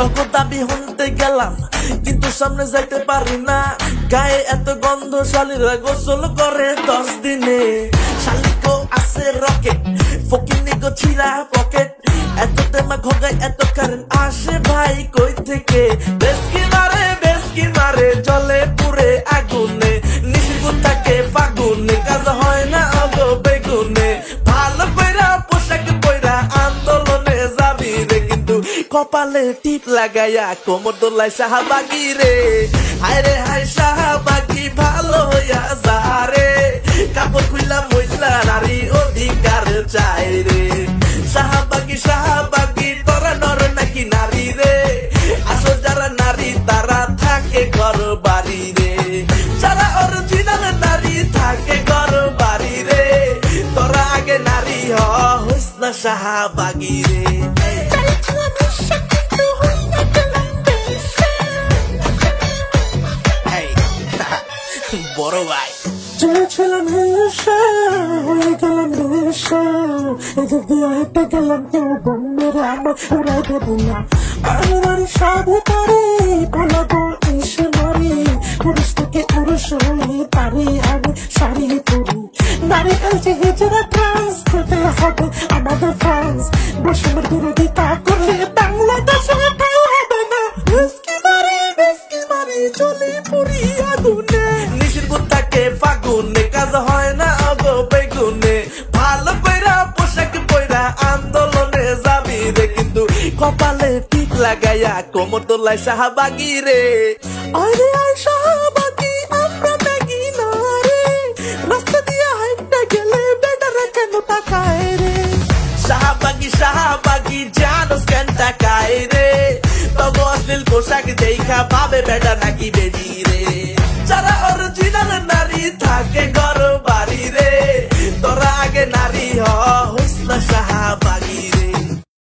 তখন দাবি শুনতে গেলাম কিন্তু সামনে যাইতে পারি না, গায়ে এত গন্ধ শালীরা গোসল করে 10 দিনে। শালিকো আছে রকেট, ফকিনিগো ছিড়া পকেট, এত তেমা ঘগায় এত কারেন্ট আসে ভাই কই থেকে? বেশকি মারে জলে পুরে আগুনে, নিশির থাকে ফাগুনে, কাজ হয় না অগো বেগুনে। ভালো কইরা পোশাক পইরা আন্দোলনে যাবি রে, কিন্তু কপালে টিপ লাগাইয়া কোমর দোলায় শাহবাগি রে। হায় রে হায় শাহবাগি ভালো হইয়া যা রে, কাপড় খুইলা মইলা নারী অধিকার চাই রে। শাহবাগি তোরা নর নাকি নারী রে, আসল যারা নারী তারা থাকে ঘর বাড়ি রে, যারা অরিজিনাল নারী থাকে ঘর বাড়ি রে। তোরা আগে নারী হইস না শাহবাগি রে। বড় ভাই চলেছিলাম হেসে হয়ে গেলাম রেসে, এদিক দিয়ে হেঁটে গেলাম কেউ বন্ধুরা আমার উড়াই দেবো না। বাড়ি সব পারে বলাবো এসে মারি, পুরুষ থেকে পুরুষ হয়ে পারি আমি শাড়ি পরি। নারী কালচে হিজড়া ট্রান্স হতে হবে আমাদের ফ্রান্স, বৈষম্যের বিরোধিতা করলে বাংলাদেশে কেউ হবে না। বেশকি মারি চলে পুরি আগুনে, নিশির থাকে ফাগুনে, কাজ হয় না অগো বেগুনে। ভালো কইরা পোশাক পইরা আন্দোলনে যাবি রে, কিন্তু কপালে টিপ লাগাইয়া কোমর দোলায় শাহবাগি রে। আরে আয় শাহবাগি আমরা ত্যাগি না রে, রাস্তা দিয়া হাইটটা গেলে বেটারা কেন তাকায় রে? শাহবাগি জানোস কেন তাকায় রে, তবু অশ্লীল পোশাক দেখা ভাবে বেটা নাকি বেডি রে। যারা অরিজিনাল নারী থাকে